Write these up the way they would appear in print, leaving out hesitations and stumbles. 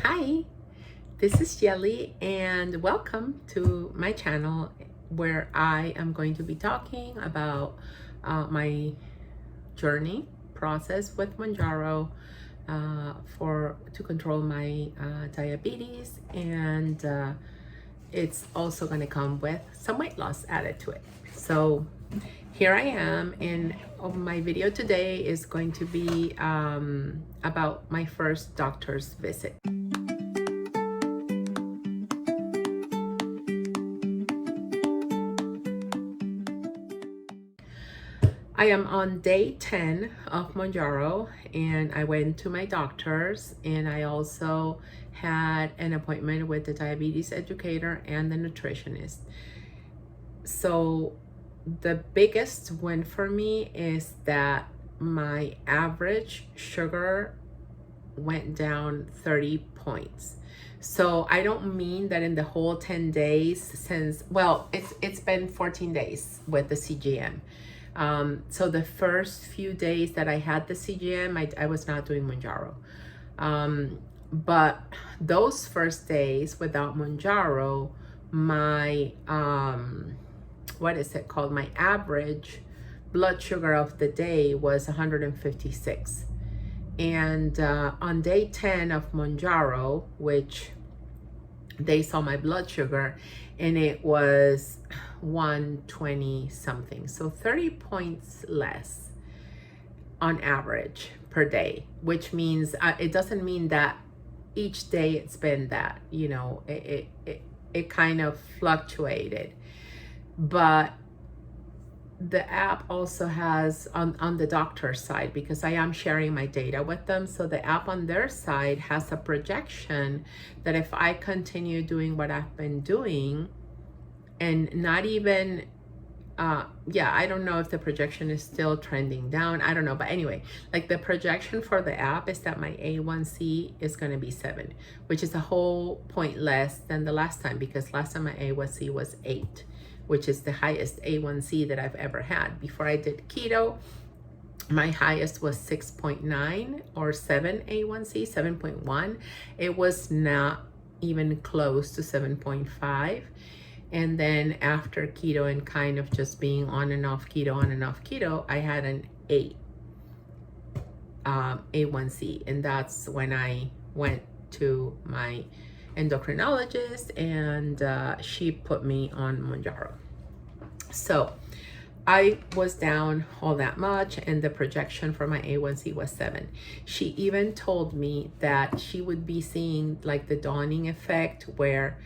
Hi, this is Yeli, and welcome to my channel where I am going to be talking about my journey process with Mounjaro to control my diabetes, and it's also going to come with some weight loss added to it. So here I am, and my video today is going to be about my first doctor's visit. I am on day 10 of Mounjaro, and I went to my doctor's, and I also had an appointment with the diabetes educator and the nutritionist. So the biggest win for me is that my average sugar went down 30 points. So I don't mean that in the whole 10 days since, well, it's been 14 days with the CGM. So the first few days that I had the CGM, I was not doing Mounjaro. But those first days without Mounjaro, my, what is it called? My average blood sugar of the day was 156. And on day 10 of Mounjaro, which they saw my blood sugar, and it was 120 something, so 30 points less on average per day, which means it doesn't mean that each day it's been that, you know, it kind of fluctuated. But the app also has on the doctor's side, because I am sharing my data with them, so the app on their side has a projection that if I continue doing what I've been doing, and not even I don't know if the projection is still trending down, I don't know, but anyway, like the projection for the app is that my A1C is going to be 7, which is a whole point less than the last time, because last time my A1C was 8, which is the highest A1C that I've ever had. Before I did keto, my highest was 6.9 or 7 A1C, 7.1. It was not even close to 7.5. And then after keto and kind of just being on and off keto, I had an 8 A1C. And that's when I went to my endocrinologist, and she put me on Mounjaro. So I was down all that much, and the projection for my A1C was 7. She even told me that she would be seeing like the dawning effect where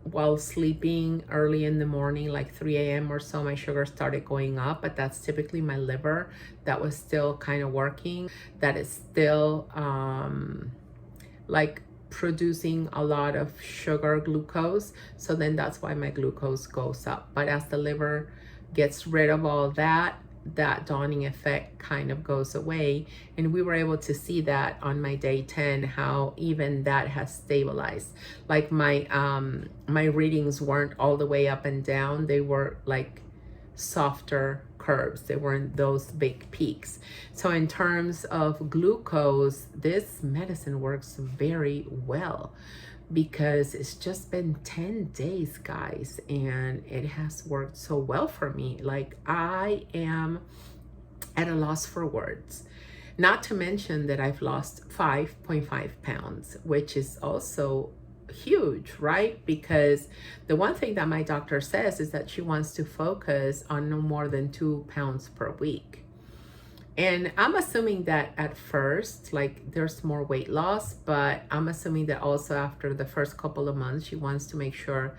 while sleeping early in the morning, like 3 a.m. or so, my sugar started going up, but that's typically my liver that was still kind of working, that is still like producing a lot of sugar, glucose. So then that's why my glucose goes up. But as the liver gets rid of all that, that dawning effect kind of goes away. And we were able to see that on my day 10, how even that has stabilized. Like my my readings weren't all the way up and down. They were like softer curves. They weren't those big peaks. So in terms of glucose, this medicine works very well, because it's just been 10 days, guys, and it has worked so well for me. Like, I am at a loss for words. Not to mention that I've lost 5.5 pounds, which is also huge, right? Because the one thing that my doctor says is that she wants to focus on no more than 2 pounds per week. And I'm assuming that at first, like, there's more weight loss, but I'm assuming that also after the first couple of months, she wants to make sure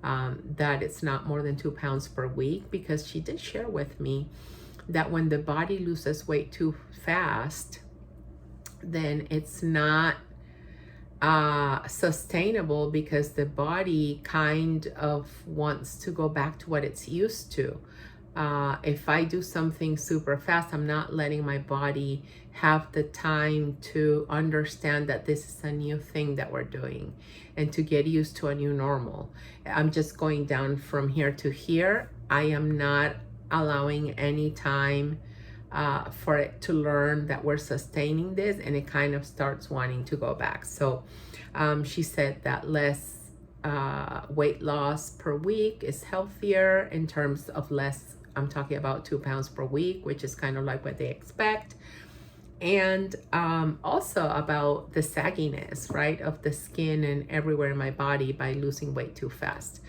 that it's not more than 2 pounds per week, because she did share with me that when the body loses weight too fast, then it's not sustainable, because the body kind of wants to go back to what it's used to. If I do something super fast, I'm not letting my body have the time to understand that this is a new thing that we're doing and to get used to a new normal. I'm just going down from here to here. I am not allowing any time for it to learn that we're sustaining this, and it kind of starts wanting to go back. So she said that less weight loss per week is healthier in terms of less. I'm talking about 2 pounds per week, which is kind of like what they expect. And also about the sagginess, right, of the skin and everywhere in my body by losing weight too fast.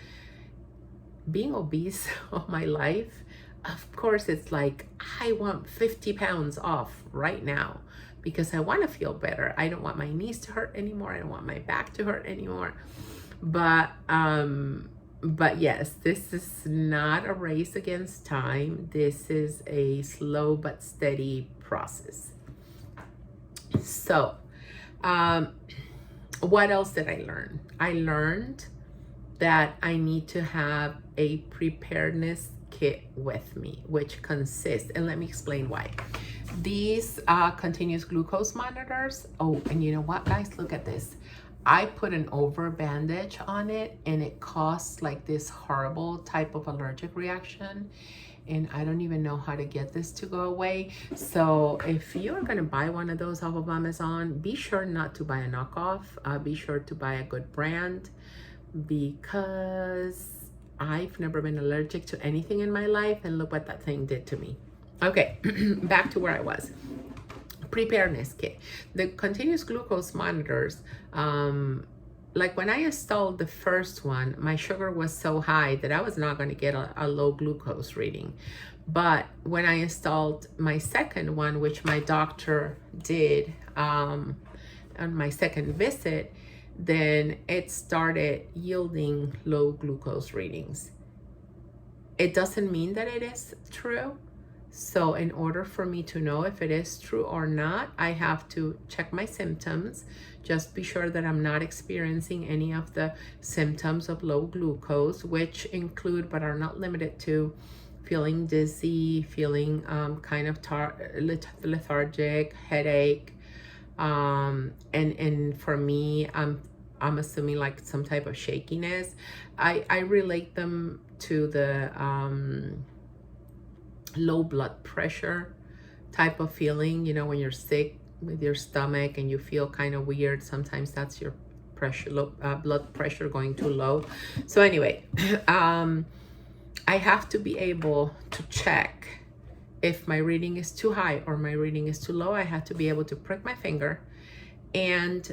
Being obese all my life, of course, it's like I want 50 pounds off right now because I want to feel better. I don't want my knees to hurt anymore. I don't want my back to hurt anymore. But yes, this is not a race against time. This is a slow but steady process. So, what else did I learn? I learned that I need to have a preparedness kit with me, which consists, and let me explain why. These continuous glucose monitors. Oh, and you know what, guys? Look at this. I put an over bandage on it, and it caused like this horrible type of allergic reaction. And I don't even know how to get this to go away. So if you're gonna buy one of those off of Amazon, be sure not to buy a knockoff. Be sure to buy a good brand, because I've never been allergic to anything in my life, and look what that thing did to me. Okay, back to where I was. Preparedness kit. The continuous glucose monitors, like when I installed the first one, my sugar was so high that I was not going to get a low glucose reading. But when I installed my second one, which my doctor did on my second visit, then it started yielding low glucose readings. It doesn't mean that it is true. So in order for me to know if it is true or not, I have to check my symptoms. Just be sure that I'm not experiencing any of the symptoms of low glucose, which include but are not limited to feeling dizzy, feeling kind of lethargic, headache. And for me, I'm assuming like some type of shakiness. I relate them to the low blood pressure type of feeling, you know, when you're sick with your stomach and you feel kind of weird. Sometimes that's your pressure, blood pressure going too low. So anyway, I have to be able to check if my reading is too high or my reading is too low. I have to be able to prick my finger and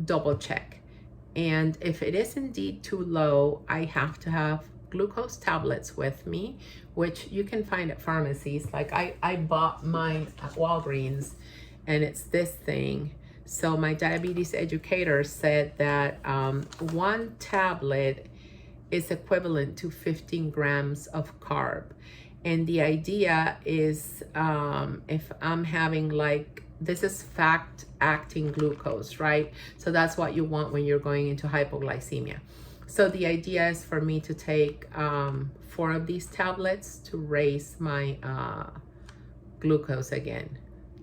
double check. And if it is indeed too low, I have to have glucose tablets with me, which you can find at pharmacies. Like I bought mine at Walgreens, and it's this thing. So my diabetes educator said that 1 tablet is equivalent to 15 grams of carb. And the idea is if I'm having like, this is fast acting glucose, right? So that's what you want when you're going into hypoglycemia. So the idea is for me to take 4 of these tablets to raise my glucose again.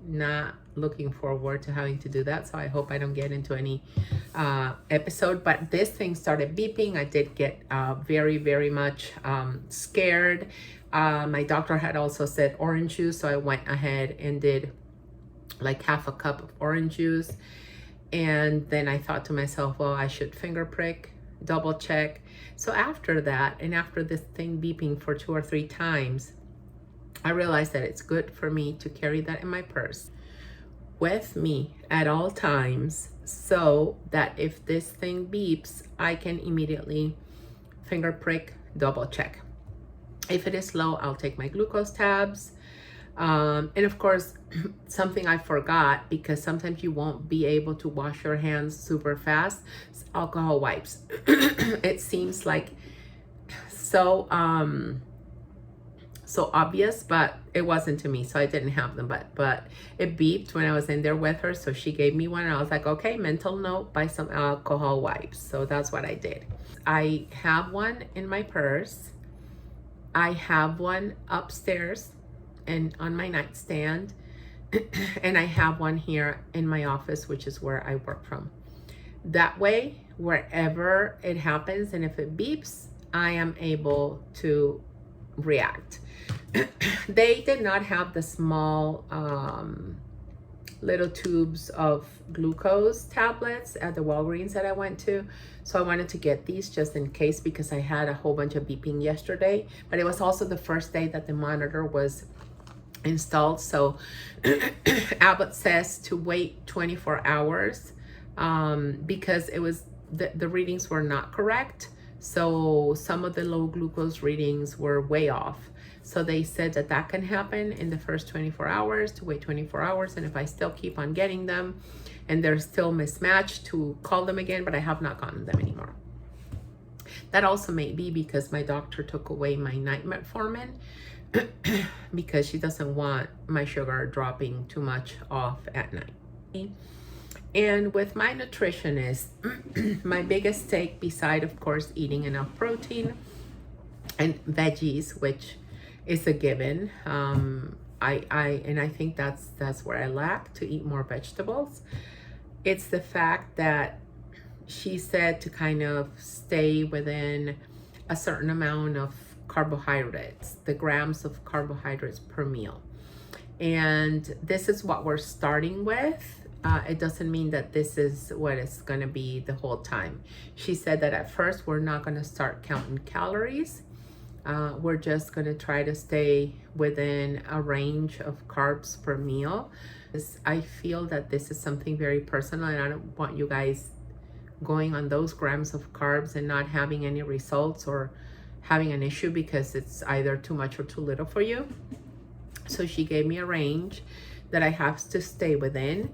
Not looking forward to having to do that, so I hope I don't get into any episode. But this thing started beeping. I did get very, very much scared. My doctor had also said orange juice, so I went ahead and did like half a cup of orange juice. And then I thought to myself, well, I should finger prick, double check. So after that, and after this thing beeping for 2 or 3 times, I realized that it's good for me to carry that in my purse with me at all times, so that if this thing beeps, I can immediately finger prick, double check. If it is low, I'll take my glucose tabs. And of course, something I forgot, because sometimes you won't be able to wash your hands super fast, alcohol wipes. It seems like so so obvious, but it wasn't to me, so I didn't have them. But it beeped when I was in there with her, so she gave me one, and I was like, okay, mental note, buy some alcohol wipes. So that's what I did. I have one in my purse. I have one upstairs and on my nightstand, and I have one here in my office, which is where I work from. That way, wherever it happens, and if it beeps, I am able to react. They did not have the small little tubes of glucose tablets at the Walgreens that I went to. So I wanted to get these just in case, because I had a whole bunch of beeping yesterday, but it was also the first day that the monitor was installed. So Abbott says to wait 24 hours because it was the readings were not correct. So some of the low glucose readings were way off. So they said that that can happen in the first 24 hours, to wait 24 hours. And if I still keep on getting them and they're still mismatched, to call them again, but I have not gotten them anymore. That also may be because my doctor took away my night metformin because she doesn't want my sugar dropping too much off at night. And with my nutritionist, my biggest take, beside of course eating enough protein and veggies, which is a given, I think that's where I lack, to eat more vegetables. It's the fact that she said to kind of stay within a certain amount of carbohydrates, the grams of carbohydrates per meal. And this is what we're starting with. It doesn't mean that this is what it's going to be the whole time. She said that at first we're not going to start counting calories. We're just going to try to stay within a range of carbs per meal. I feel that this is something very personal, and I don't want you guys going on those grams of carbs and not having any results or having an issue because it's either too much or too little for you. So she gave me a range that I have to stay within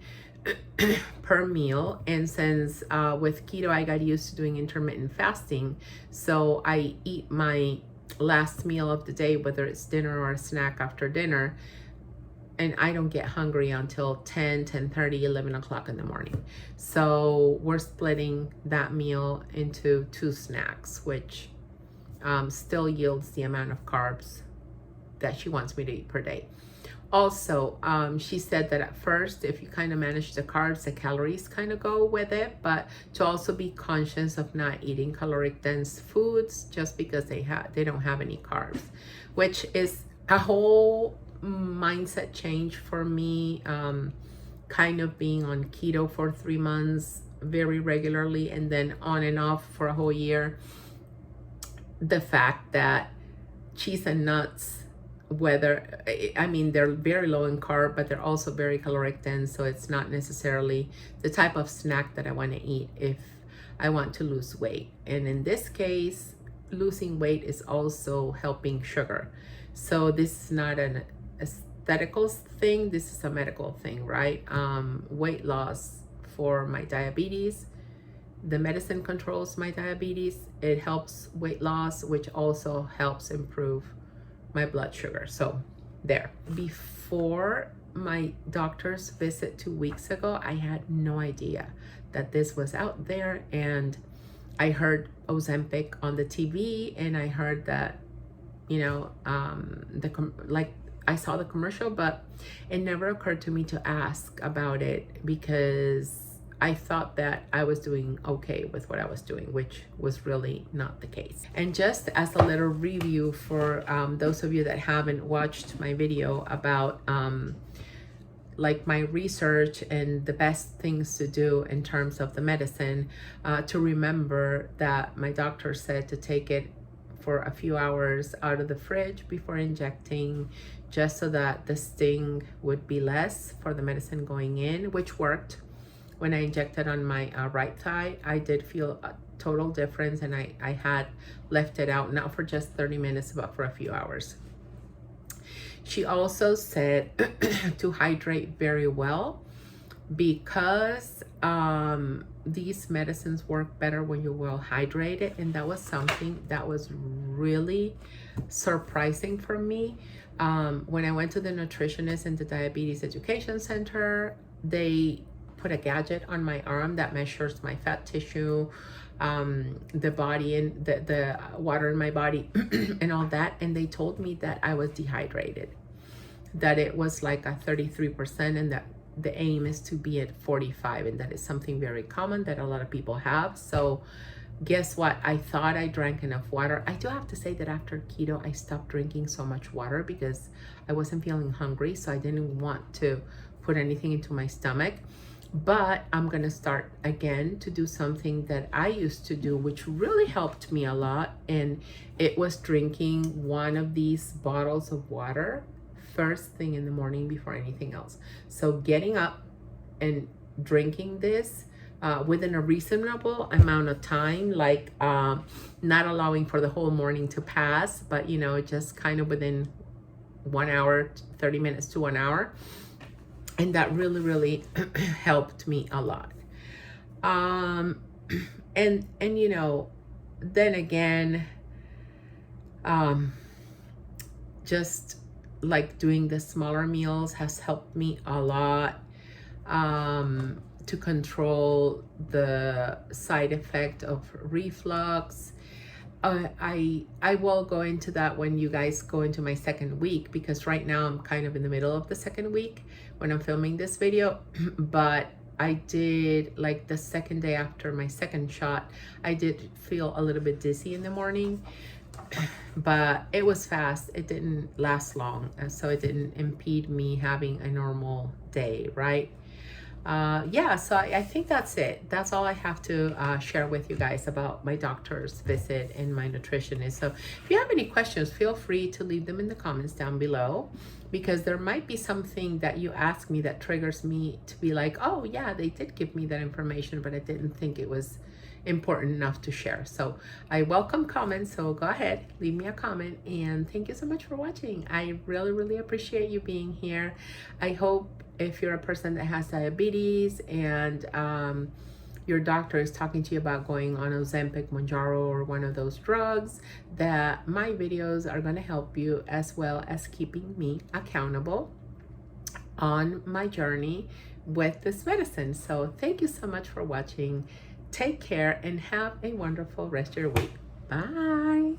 per meal. And since with keto I got used to doing intermittent fasting, so I eat my last meal of the day, whether it's dinner or a snack after dinner, and I don't get hungry until 10, 10:30, 11 o'clock in the morning. So we're splitting that meal into 2 snacks, which still yields the amount of carbs that she wants me to eat per day. Also, she said that at first, if you kind of manage the carbs, the calories kind of go with it, but to also be conscious of not eating caloric dense foods just because they don't have any carbs, which is a whole mindset change for me. Kind of being on keto for 3 months very regularly and then on and off for a whole year. The fact that cheese and nuts, whether, I mean, they're very low in carb, but they're also very caloric dense, so it's not necessarily the type of snack that I want to eat if I want to lose weight. And in this case, losing weight is also helping sugar. So this is not an aesthetical thing, this is a medical thing, right? Weight loss for my diabetes. The medicine controls my diabetes. It helps weight loss, which also helps improve my blood sugar. So there. Before my doctor's visit 2 weeks ago, I had no idea that this was out there, and I heard Ozempic on the TV, and I heard that, you know, I saw the commercial, but it never occurred to me to ask about it because I thought that I was doing okay with what I was doing, which was really not the case. And just as a little review for those of you that haven't watched my video about like my research and the best things to do in terms of the medicine, to remember that my doctor said to take it for a few hours out of the fridge before injecting, just so that the sting would be less for the medicine going in, which worked. When I injected on my right thigh, I did feel a total difference, and I had left it out, not for just 30 minutes, but for a few hours. She also said to hydrate very well because these medicines work better when you're well hydrated, and that was something that was really surprising for me. When I went to the nutritionist in the Diabetes Education Center, they put a gadget on my arm that measures my fat tissue, the body and the water in my body and all that. And they told me that I was dehydrated, that it was like a 33%, and that the aim is to be at 45, and that is something very common that a lot of people have. So guess what? I thought I drank enough water. I do have to say that after keto, I stopped drinking so much water because I wasn't feeling hungry, so I didn't want to put anything into my stomach. But I'm gonna start again to do something that I used to do, which really helped me a lot, and it was drinking one of these bottles of water first thing in the morning before anything else. So getting up and drinking this within a reasonable amount of time, like not allowing for the whole morning to pass, but you know, just kind of within 1 hour, 30 minutes to 1 hour. And that really helped me a lot. And you know, then again, just like doing the smaller meals has helped me a lot to control the side effect of reflux. I will go into that when you guys go into my second week, because right now I'm kind of in the middle of the second week when I'm filming this video. But I did, like the second day after my second shot, I did feel a little bit dizzy in the morning, but it was fast. It didn't last long, so it didn't impede me having a normal day, right? Yeah, so I think that's it. That's all I have to share with you guys about my doctor's visit and my nutritionist. So if you have any questions, feel free to leave them in the comments down below, because there might be something that you ask me that triggers me to be like, oh yeah, they did give me that information, but I didn't think it was important enough to share. So I welcome comments, so go ahead, leave me a comment, and thank you so much for watching. I really appreciate you being here. I hope if you're a person that has diabetes and your doctor is talking to you about going on Ozempic, Mounjaro, or one of those drugs, that my videos are going to help you, as well as keeping me accountable on my journey with this medicine. So thank you so much for watching. Take care and have a wonderful rest of your week. Bye.